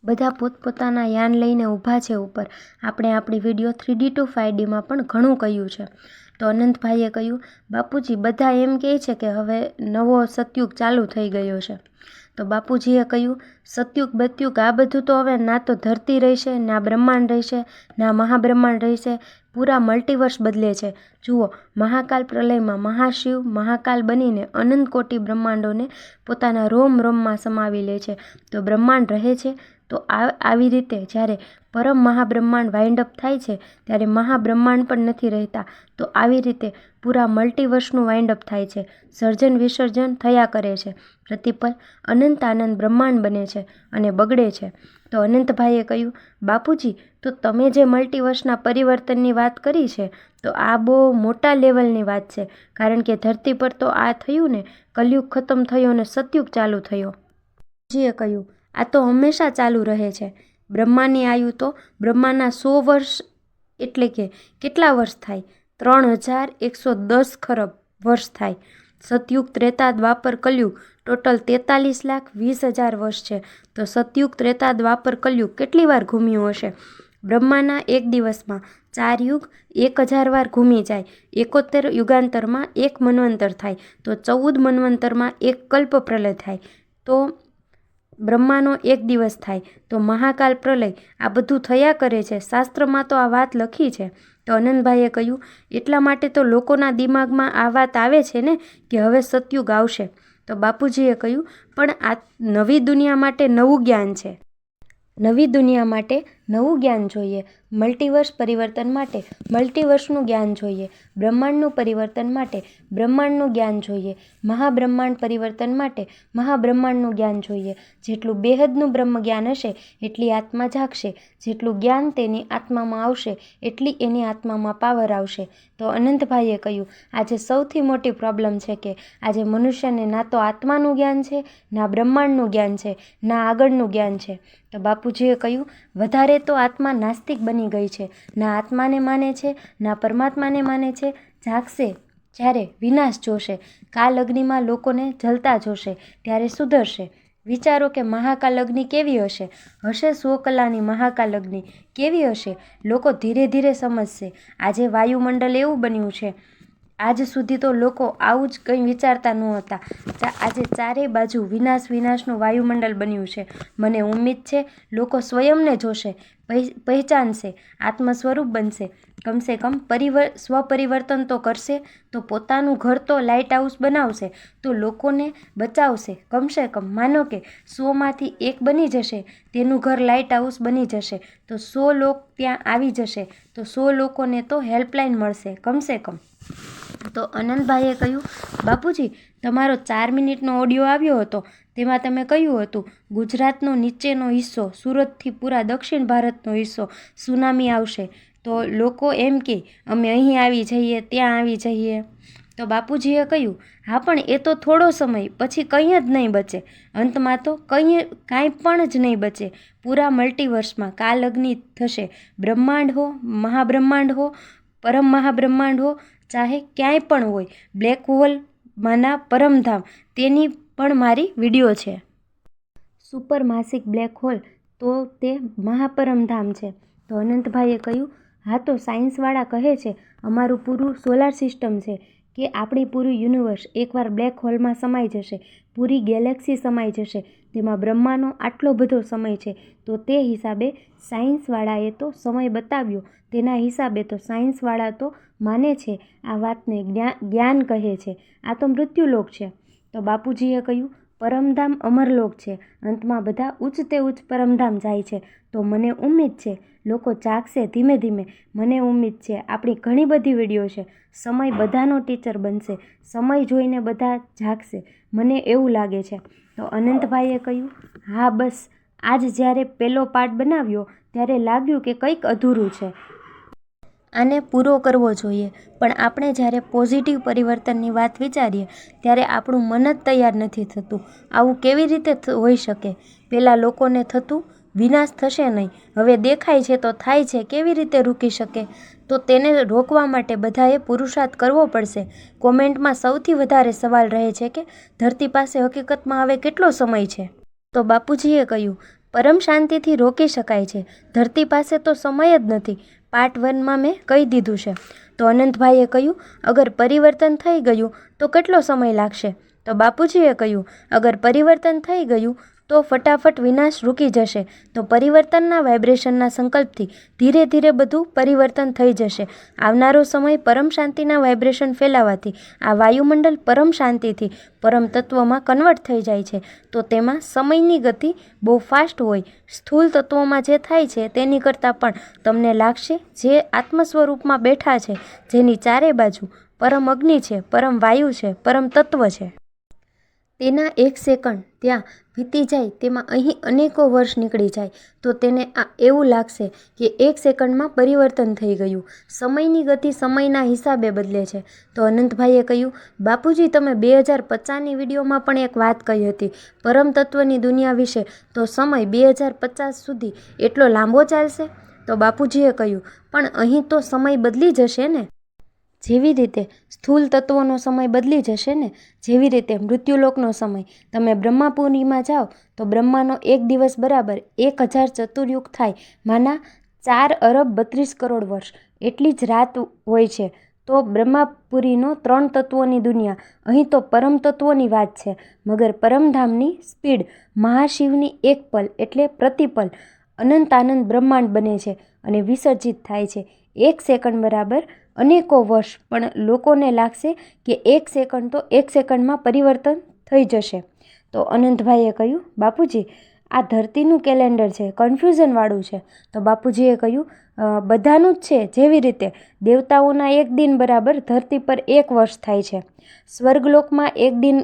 બધા પોતપોતાના યાન લઈને ઊભા છે ઉપર. આપણે આપણી વિડીયો 3D to 5Dમાં પણ ઘણું કહ્યું છે. તો અનંતભાઈએ કહ્યું બાપુજી, બધા એમ કહે છે કે હવે નવો સતયુગ ચાલુ થઈ ગયો છે. તો બાપુજીએ કહ્યું સતયુગ બતયુગ આ બધું તો હવે ના તો ધરતી રહેશે, ના બ્રહ્માંડ રહેશે, ના મહાબ્રહ્માંડ રહેશે, પૂરા મલ્ટીવર્સ બદલે છે. જુઓ, મહાકાલ પ્રલયમાં મહાશિવ મહાકાલ બનીને અનંત કોટી બ્રહ્માંડોને પોતાના રોમ રોમમાં સમાવી લે છે. તો બ્રહ્માંડ રહે છે. તો આવી રીતે જ્યારે પરમ મહાબ્રહ્માંડ વાઇન્ડ અપ થાય છે ત્યારે મહાબ્રહ્માંડ પણ નથી રહેતા. તો આવી રીતે પૂરા મલ્ટીવર્સનું વાઇન્ડ અપ થાય છે, સર્જન વિસર્જન થયા કરે છે, પ્રતિપલ અનંત આનંદ બ્રહ્માંડ બને છે અને બગડે છે. તો અનંતભાઈએ કહ્યું બાપુજી, તો તમે જે મલ્ટીવર્સના પરિવર્તનની વાત કરી છે, તો આ બહુ મોટા લેવલની વાત છે, કારણ કે ધરતી પર તો આ થયું ને, કલયુગ ખતમ થયો અને સતયુગ ચાલુ થયો. જીએ કહ્યું આ તો હંમેશા ચાલુ રહે છે. બ્રહ્માની આયુ તો બ્રહ્માના 100 વર્ષ એટલે કે કેટલા વર્ષ થાય? 3110 ખરબ વર્ષ થાય. સતયુગ, ત્રેતા, દ્વાપર, કલયુગ ટોટલ 43,20,000 વર્ષ છે. તો સતયુગ, ત્રેતા, દ્વાપર, કલયુગ કેટલી વાર ઘૂમ્યું હશે? બ્રહ્માના એક દિવસમાં 4 યુગ 1000 વાર ઘૂમી જાય. 71 યુગાંતરમાં 1 મન્વંતર થાય. તો 14 મન્વંતરમાં 1 કલ્પ પ્રલય થાય. તો બ્રહ્માનો એક દિવસ થાય તો મહાકાલ પ્રલય આ બધું થયા કરે છે. શાસ્ત્રમાં તો આ વાત લખી છે. તો અનંતભાઈએ કહ્યું એટલા માટે તો લોકોના દિમાગમાં આ વાત આવે છે ને કે હવે સતયુગ આવશે. તો બાપુજીએ કહ્યું પણ આ નવી દુનિયા માટે નવું જ્ઞાન છે. નવી દુનિયા માટે નવું જ્ઞાન જોઈએ. મલ્ટીવર્સ પરિવર્તન માટે મલ્ટીવર્સનું જ્ઞાન જોઈએ. બ્રહ્માંડનું પરિવર્તન માટે બ્રહ્માંડનું જ્ઞાન જોઈએ. મહાબ્રહ્માંડ પરિવર્તન માટે મહાબ્રહ્માંડનું જ્ઞાન જોઈએ. જેટલું બેહદનું બ્રહ્મ જ્ઞાન હશે એટલી આત્મા જાગશે. જેટલું જ્ઞાન તેની આત્મામાં આવશે એટલી એની આત્મામાં પાવર આવશે. તો અનંતભાઈએ કહ્યું આજે સૌથી મોટી પ્રોબ્લેમ છે કે આજે મનુષ્યને ના તો આત્માનું જ્ઞાન છે, ના બ્રહ્માંડનું જ્ઞાન છે, ના આગળનું જ્ઞાન છે. તો બાપુજીએ કહ્યું વધારે તો આત્મા નાસ્તિક બની ગઈ છે. ના આત્માને માને છે, ના પરમાત્માને માને છે. જાગશે જ્યારે વિનાશ જોશે, કાલ અગ્નિમાં લોકોને જલતા જોશે ત્યારે સુધરશે. વિચારો કે મહાકાલ અગ્નિ કેવી હશે? હશે 100 કલાની મહાકાલ અગ્નિ. કેવી હશે? લોકો ધીરે ધીરે સમજશે. આજે વાયુમંડળ એવું બન્યું છે, આજ સુધી તો લોકો આવું જ કંઈ વિચારતા નહોતા. આજે ચારે બાજુ વિનાશનું વાયુમંડળ બન્યું છે. મને ઉમ્મીદ છે લોકો સ્વયંને જોશે, પહેચાનશે, આત્મ સ્વરૂપ બનશે. કમસે કમ સ્વપરિવર્તન તો કરશે. તો પોતાનું ઘર તો લાઇટ હાઉસ બનાવશે તો લોકોને બચાવશે. કમસે કમ માનો કે 100માંથી 1 બની જશે, તેનું ઘર લાઇટ હાઉસ બની જશે તો 100 લોકો ત્યાં આવી જશે તો 100 લોકોને તો હેલ્પલાઇન મળશે કમસે કમ. તો અનંતભાઈએ કહ્યું બાપુજી તમારો 4 મિનિટનો ઓડિયો આવ્યો હતો તેમાં તમે કહ્યું હતું ગુજરાતનો નીચેનો હિસ્સો, સુરતથી પૂરા દક્ષિણ ભારતનો હિસ્સો સુનામી આવશે. તો લોકો એમ કે અમે અહીં આવી જઈએ, ત્યાં આવી જઈએ. તો બાપુજીએ કહ્યું હા પણ એ તો થોડો સમય, પછી કંઈ જ નહીં બચે. અંતમાં તો કાંઈ પણ જ નહીં બચે. પૂરા મલ્ટીવર્સમાં કાલ અગ્નિ થશે. બ્રહ્માંડ હો, મહાબ્રહ્માંડ હો, પરમ મહાબ્રહ્માંડ હો, ચાહે ક્યાંય પણ હોય, બ્લેક હોલમાંના પરમધામ તેની પણ મારી વિડીયો છે. સુપર માસિક બ્લેક હોલ તો તે મહાપરમધામ છે. તો અનંતભાઈએ કહ્યું હા તો સાયન્સવાળા કહે છે અમારું પૂરું સોલાર સિસ્ટમ છે કે આપણી પૂરું યુનિવર્સ એકવાર બ્લેક હોલમાં સમાઈ જશે, પૂરી ગેલેક્સી સમાઈ જશે. તેમાં બ્રહ્માનો આટલો બધો સમય છે. તો તે હિસાબે સાયન્સવાળાએ તો સમય બતાવ્યો. તેના હિસાબે તો સાયન્સવાળા તો માને છે આ વાતને જ્ઞાન કહે છે. આ તો મૃત્યુલોક છે. તો બાપુજીએ કહ્યું પરમધામ અમરલોક છે. અંતમાં બધા ઉચ્ચતે ઉચ્ચ પરમધામ જાય છે. તો મને ઉમ્મીદ છે લોકો જાગશે ધીમે ધીમે. મને ઉમ્મીદ છે આપણી ઘણી બધી વિડીયો છે. સમય બધાનો ટીચર બનશે. સમય જોઈને બધા જાગશે. મને એવું લાગે છે. તો અનંતભાઈએ કહ્યું હા બસ આજ જ્યારે પહેલો પાર્ટ બનાવ્યો ત્યારે લાગ્યું કે કંઈક અધૂરું છે, આને પૂરો કરવો જોઈએ. પણ આપણે જ્યારે પોઝિટિવ પરિવર્તનની વાત વિચારીએ ત્યારે આપણું મન જ તૈયાર નથી થતું. આવું કેવી રીતે હોઈ શકે? પહેલાં લોકોને થતું વિનાશ થશે નહીં, હવે દેખાય છે તો થાય છે, કેવી રીતે રોકી શકે? તો તેને રોકવા માટે બધાએ પુરુષાર્થ કરવો પડશે. કોમેન્ટમાં સૌથી વધારે સવાલ રહે છે કે ધરતી પાસે હકીકતમાં હવે કેટલો સમય છે? તો બાપુજીએ કહ્યું પરમ શાંતિથી રોકી શકાય છે. ધરતી પાસે તો સમય જ નથી. પાર્ટ 1માં મેં કહી દીધું છે. તો અનંતભાઈએ કહ્યું અગર પરિવર્તન થઈ ગયું તો કેટલો સમય લાગશે? તો બાપુજીએ કહ્યું અગર પરિવર્તન થઈ ગયું તો ફટાફટ વિનાશ રૂકી જશે. તો પરિવર્તનના વાઇબ્રેશનના સંકલ્પથી ધીરે ધીરે બધું પરિવર્તન થઈ જશે. આવનારો સમય પરમ શાંતિના વાઇબ્રેશન ફેલાવાથી આ વાયુમંડળ પરમ શાંતિથી પરમ તત્વમાં કન્વર્ટ થઈ જાય છે. તો તેમાં સમયની ગતિ બહુ ફાસ્ટ હોય. સ્થૂળ તત્વોમાં જે થાય છે તેની કરતાં પણ તમને લાગશે જે આત્મ સ્વરૂપમાં બેઠા છે, જેની ચારે બાજુ પરમ અગ્નિ છે, પરમ વાયુ છે, પરમ તત્વ છે. તેના 1 સેકન્ડ ત્યાં વીતી જાય તેમાં અહીં અનેકો વર્ષ નીકળી જાય. તો તેને એવું લાગશે કે 1 સેકન્ડમાં પરિવર્તન થઈ ગયું. સમયની ગતિ સમયના હિસાબે બદલે છે. તો અનંતભાઈએ કહ્યું બાપુજી તમે 2050ની વિડીયોમાં પણ એક વાત કહી હતી પરમ તત્વની દુનિયા વિશે. તો સમય 2050 સુધી એટલો લાંબો ચાલશે? તો બાપુજીએ કહ્યું, પણ અહીં તો સમય બદલી જશે ને. જેવી રીતે સ્થૂલ તત્વોનો સમય બદલી જશે ને, જેવી રીતે મૃત્યુલોકનો સમય. તમે બ્રહ્માપુરીમાં જાઓ તો બ્રહ્માનો એક દિવસ બરાબર 1000 ચતુર્યુગ થાય, માના 4 અરબ 32 કરોડ વર્ષ એટલી જ રાત હોય છે. તો બ્રહ્માપુરીનો 3 તત્વોની દુનિયા, અહીં તો પરમ તત્વોની વાત છે. મગર પરમધામની સ્પીડ, મહાશિવની એક પલ એટલે પ્રતિપલ અનંતાનંદ બ્રહ્માંડ બને છે અને વિસર્જિત થાય છે. 1 સેકન્ડ બરાબર અનેકો વર્ષ, પણ લોકોને લાગશે કે 1 સેકન્ડ તો 1 સેકન્ડમાં પરિવર્તન થઈ જશે. તો અનંતભાઈએ કહ્યું, બાપુજી આ ધરતીનું કેલેન્ડર છે, કન્ફ્યુઝનવાળું છે. તો બાપુજીએ કહ્યું, બધાનું જ છે. જેવી રીતે દેવતાઓના 1 દિન બરાબર ધરતી પર 1 વર્ષ થાય છે. સ્વર્ગલોકમાં 1 દિન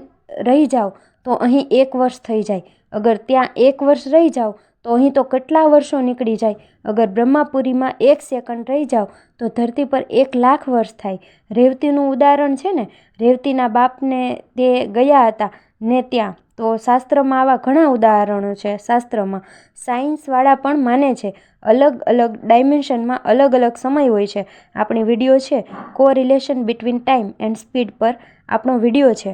રહી જાઓ તો અહીં 1 વર્ષ થઈ જાય. અગર ત્યાં 1 વર્ષ રહી જાઓ તો અહીં તો કેટલા વર્ષો નીકળી જાય. અગર બ્રહ્માપુરીમાં 1 સેકન્ડ રહી જાઓ તો ધરતી પર 1 લાખ વર્ષ થાય. રેવતીનું ઉદાહરણ છે ને, રેવતીના બાપને તે ગયા હતા ને ત્યાં. તો શાસ્ત્રમાં આવા ઘણા ઉદાહરણો છે. શાસ્ત્રમાં સાયન્સવાળા પણ માને છે અલગ અલગ ડાયમેન્શનમાં અલગ અલગ સમય હોય છે. આપણી વિડીયો છે correlation between time and speed પર આપણો વિડીયો છે.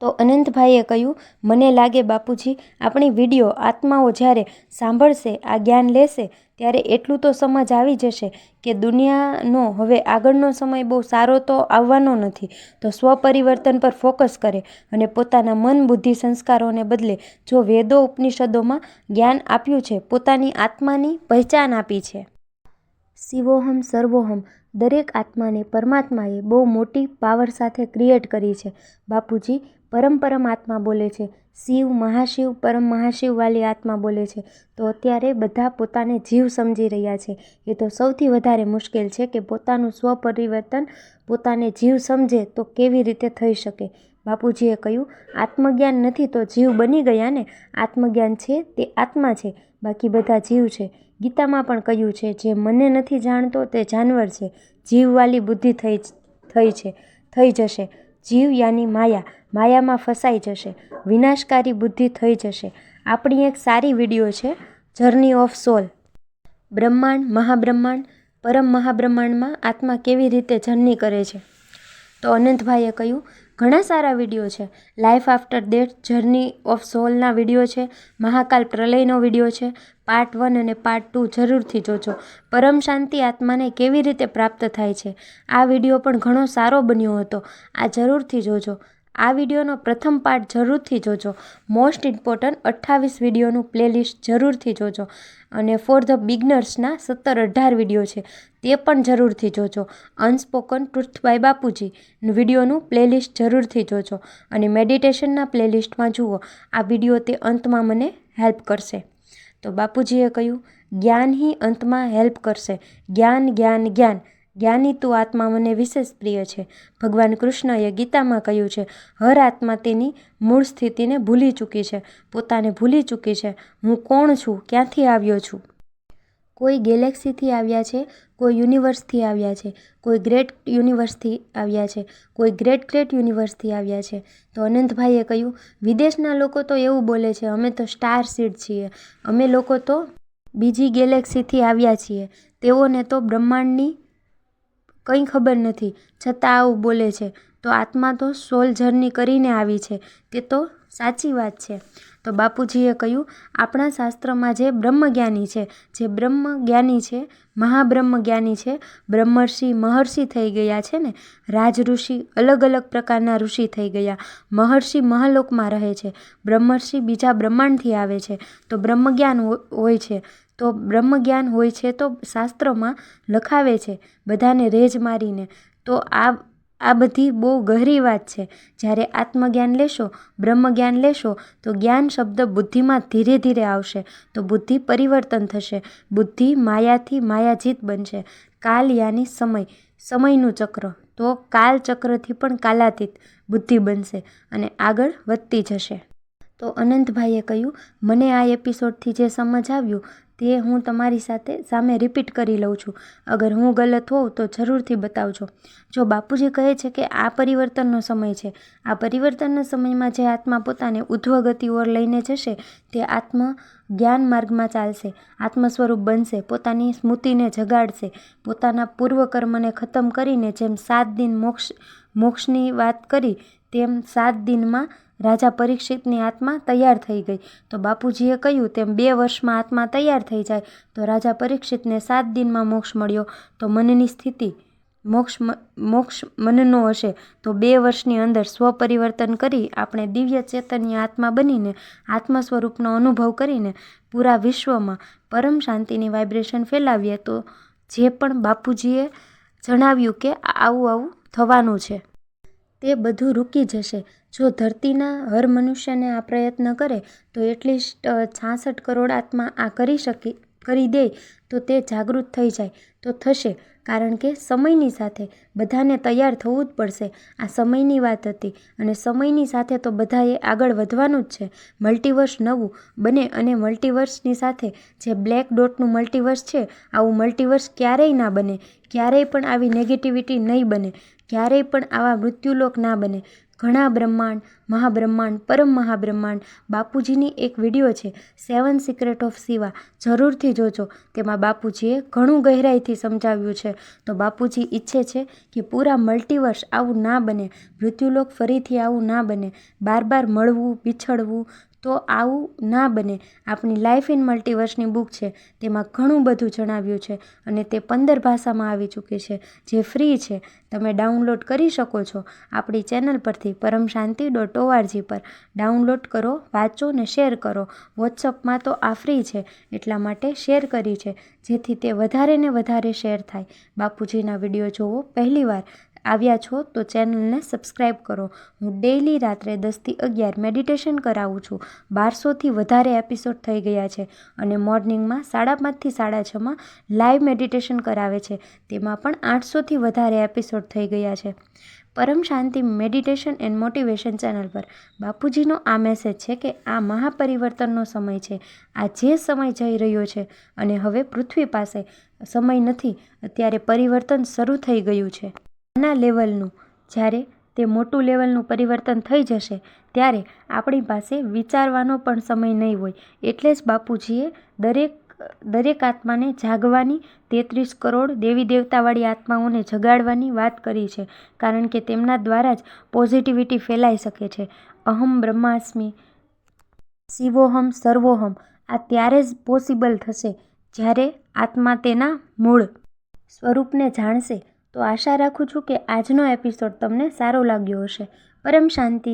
તો અનંતભાઈએ કહ્યું, મને લાગે બાપુજી આપણી વિડીયો આત્માઓ જ્યારે સાંભળશે, આ જ્ઞાન લેશે, ત્યારે એટલું તો સમજ આવી જશે કે દુનિયાનો હવે આગળનો સમય બહુ સારો તો આવવાનો નથી. તો સ્વપરિવર્તન પર ફોકસ કરે અને પોતાના મન, બુદ્ધિ, સંસ્કારોને બદલે જો વેદો ઉપનિષદોમાં જ્ઞાન આપ્યું છે, પોતાની આત્માની પહેચાન આપી છે. શિવોહમ સર્વોહમ, દરેક આત્માને પરમાત્માએ બહુ મોટી પાવર સાથે ક્રિએટ કરી છે. બાપુજી પરમ આત્મા બોલે છે, શિવ, મહાશિવ, પરમ મહાશિવવાળી આત્મા બોલે છે. તો અત્યારે બધા પોતાને જીવ સમજી રહ્યા છે. એ તો સૌથી વધારે મુશ્કેલ છે કે પોતાનું સ્વપરિવર્તન પોતાને જીવ સમજે તો કેવી રીતે થઈ શકે. બાપુજીએ કહ્યું, આત્મજ્ઞાન નથી તો જીવ બની ગયા ને. આત્મજ્ઞાન છે તે આત્મા છે, બાકી બધા જીવ છે. ગીતામાં પણ કહ્યું છે, જે મને નથી જાણતો તે જાનવર છે. જીવવાળી બુદ્ધિ થઈ જશે. જીવ યાની માયા, માયામાં ફસાઈ જશે. વિનાશકારી બુદ્ધિ થઈ જશે. આપણી એક સારી વિડીયો છે જર્ની ઓફ સોલ. બ્રહ્માંડ, મહાબ્રહ્માંડ, પરમ મહાબ્રહ્માંડમાં આત્મા કેવી રીતે જર્ની કરે છે. તો અનંતભાઈએ કહ્યું, ઘણા સારા વિડીયો છે. Life after death, journey of સોલના વિડીયો છે. મહાકાલ પ્રલયનો વિડીયો છે. પાર્ટ 1 અને પાર્ટ 2 જરૂરથી જોજો. પરમ શાંતિ આત્માને કેવી રીતે પ્રાપ્ત થાય છે, આ વિડીયો પણ ઘણો સારો બન્યો હતો. આ જરૂરથી જોજો. આ વિડીયોનો પ્રથમ પાર્ટ જરૂરથી જોજો. મોસ્ટ ઇમ્પોર્ટન્ટ 28 વિડીયોનું પ્લેલિસ્ટ જરૂરથી જોજો. અને ફોર ધ બિગનર્સના 17-18 વિડીયો છે, તે પણ જરૂરથી જોજો. અનસ્પોકન ટ્રુથ બાય બાપુજી વિડીયોનું પ્લેલિસ્ટ જરૂરથી જોજો. અને મેડિટેશનના પ્લેલિસ્ટમાં જુઓ. આ વિડીયો તે અંતમાં મને હેલ્પ કરશે. તો બાપુજીએ કહ્યું, જ્ઞાન હી અંતમાં હેલ્પ કરશે. જ્ઞાન જ્ઞાન જ્ઞાન. જ્ઞાની તું આત્મા મને વિશેષ પ્રિય છે. ભગવાન કૃષ્ણએ ગીતામાં કહ્યું છે, હર આત્મા તેની મૂળ સ્થિતિને ભૂલી ચૂકી છે, પોતાને ભૂલી ચૂકી છે. હું કોણ છું, ક્યાંથી આવ્યો છું. કોઈ ગેલેક્સીથી આવ્યા છે, કોઈ યુનિવર્સથી આવ્યા છે, કોઈ ગ્રેટ યુનિવર્સથી આવ્યા છે, કોઈ ગ્રેટ યુનિવર્સથી આવ્યા છે. તો અનંતભાઈએ કહ્યું, વિદેશના લોકો તો એવું બોલે છે, અમે તો સ્ટાર સીડ છીએ, અમે લોકો તો બીજી ગેલેક્સીથી આવ્યા છીએ. તેઓને તો બ્રહ્માંડની કંઈ ખબર નથી, છતાં આવું બોલે છે. તો આત્મા તો સોલ જર્ની કરીને આવી છે. તે તો સાચી વાત છે. તો બાપુજીએ કહ્યું, આપણા શાસ્ત્રમાં જે બ્રહ્મજ્ઞાની છે, જે બ્રહ્મજ્ઞાની છે, મહાબ્રહ્મજ્ઞાની છે, બ્રહ્મર્ષિ, મહર્ષિ થઈ ગયા છે ને. રાજ ઋષિ અલગ અલગ પ્રકારના ઋષિ થઈ ગયા. મહર્ષિ મહાલોકમાં રહે છે, બ્રહ્મર્ષિ બીજા બ્રહ્માંડથી આવે છે. તો બ્રહ્મજ્ઞાન હોય છે. તો બ્રહ્મજ્ઞાન હોય છે તો શાસ્ત્રોમાં લખાવે છે બધાને રેજ મારીને. તો આ બધી બહુ ગહરી વાત છે. જ્યારે આત્મજ્ઞાન લેશો, બ્રહ્મજ્ઞાન લેશો તો જ્ઞાન શબ્દ બુદ્ધિમાં ધીરે ધીરે આવશે. તો બુદ્ધિ પરિવર્તન થશે. બુદ્ધિ માયાથી માયાજીત બનશે. કાલ યાની સમય, સમયનું ચક્ર. તો કાલ ચક્રથી પણ કાલાતીત બુદ્ધિ બનશે અને આગળ વધતી જશે. તો અનંતભાઈએ કહ્યું, મને આ એપિસોડથી જે સમજ આવ્યું તે હું તમારી સામે રિપીટ કરી લઉં છું. અગર હું ગલત હોઉં તો જરૂરથી બતાવજો. જો બાપુજી કહે છે કે આ પરિવર્તનનો સમય છે, આ પરિવર્તનના સમયમાં જે આત્મા પોતાને ઉધ્વ ગતિ ઓર લઈને જશે તે આત્મા જ્ઞાન માર્ગમાં ચાલશે, આત્મ સ્વરૂપ બનશે, પોતાની સ્મૃતિને જગાડશે, પોતાના પૂર્વકર્મને ખતમ કરીને જેમ 7 દિન મોક્ષની વાત કરી તેમ 7 દિનમાં રાજા પરીક્ષિતની આત્મા તૈયાર થઈ ગઈ. તો બાપુજીએ કહ્યું તેમ 2 વર્ષમાં આત્મા તૈયાર થઈ જાય તો રાજા પરીક્ષિતને 7 દિનમાં મોક્ષ મળ્યો. તો મનની સ્થિતિ મોક્ષ મનનો હશે તો 2 વર્ષની અંદર સ્વપરિવર્તન કરી આપણે દિવ્ય ચેતન્ય આત્મા બનીને આત્મ સ્વરૂપનો અનુભવ કરીને પૂરા વિશ્વમાં પરમ શાંતિની વાઇબ્રેશન ફેલાવીએ તો જે પણ બાપુજીએ જણાવ્યું કે આવું થવાનું છે તે બધું રૂકી જશે. જો ધરતીના હર મનુષ્યને આ પ્રયત્ન કરે તો એટલીસ્ટ 66 કરોડ આત્મા આ કરી દે તો તે જાગૃત થઈ જાય તો થશે. કારણ કે સમયની સાથે બધાને તૈયાર થવું જ પડશે. આ સમયની વાત હતી અને સમયની સાથે તો બધાએ આગળ વધવાનું જ છે. મલ્ટીવર્સ નવું બને અને મલ્ટીવર્સની સાથે જે બ્લેક ડોટનું મલ્ટીવર્સ છે આવું મલ્ટીવર્સ ક્યારેય ના બને, ક્યારેય પણ આવી નેગેટિવિટી નહીં બને, ક્યારેય પણ આવા મૃત્યુલોક ના બને. ઘણા બ્રહ્માંડ, મહાબ્રહ્માંડ, પરમ મહાબ્રહ્માંડ, બાપુજીની એક વિડીયો છે 7 સિક્રેટ ઓફ શિવા, જરૂરથી જોજો. તેમાં બાપુજીએ ઘણું ગહેરાઈથી સમજાવ્યું છે. તો બાપુજી ઈચ્છે છે કે પૂરા મલ્ટીવર્સ આવું ના બને, મૃત્યુલોક ફરીથી આવું ના બને, બાર મળવું, બિછડવું, તો આવું ના બને. આપણી લાઈફ ઇન મલ્ટીવર્સની બુક છે તેમાં ઘણું બધું જણાવ્યું છે અને તે 15 ભાષામાં આવી ચૂકી છે, જે ફ્રી છે. તમે ડાઉનલોડ કરી શકો છો આપણી ચેનલ પરથી paramshanti.org પર ડાઉનલોડ કરો, વાંચો ને શેર કરો. વોટ્સઅપમાં તો આ ફ્રી છે એટલા માટે શેર કરી છે જેથી તે વધારે ને વધારે શેર થાય. બાપુજીના વિડીયો જોવો. પહેલીવાર આવ્યા છો તો ચેનલને સબસ્ક્રાઈબ કરો. હું ડેઈલી રાત્રે 10 થી 11 મેડિટેશન કરાવું છું. 1200થી વધારે એપિસોડ થઈ ગયા છે અને મોર્નિંગમાં 5:30 થી 6:30માં લાઈવ મેડિટેશન કરાવે છે. તેમાં પણ 800થી વધારે એપિસોડ થઈ ગયા છે. પરમ શાંતિ મેડિટેશન એન્ડ મોટિવેશન ચેનલ પર બાપુજીનો આ મેસેજ છે કે આ મહાપરિવર્તનનો સમય છે. આ જે સમય જઈ રહ્યો છે અને હવે પૃથ્વી પાસે સમય નથી, અત્યારે પરિવર્તન શરૂ થઈ ગયું છે. નાના લેવલનું જ્યારે તે મોટું લેવલનું પરિવર્તન થઈ જશે ત્યારે આપણી પાસે વિચારવાનો પણ સમય નહીં હોય. એટલે જ બાપુજીએ દરેક આત્માને જાગવાની, 33 કરોડ દેવી દેવતાવાળી આત્માઓને જગાડવાની વાત કરી છે. કારણ કે તેમના દ્વારા જ પોઝિટિવિટી ફેલાઈ શકે છે. અહમ બ્રહ્માસ્મિ, શિવોહમ સર્વોહમ આ ત્યારે જ પોસિબલ થશે જ્યારે આત્મા તેના મૂળ સ્વરૂપને જાણશે. તો આશા રાખું છું કે આજનો એપિસોડ તમને સારો લાગ્યો હશે. પરમ શાંતિ.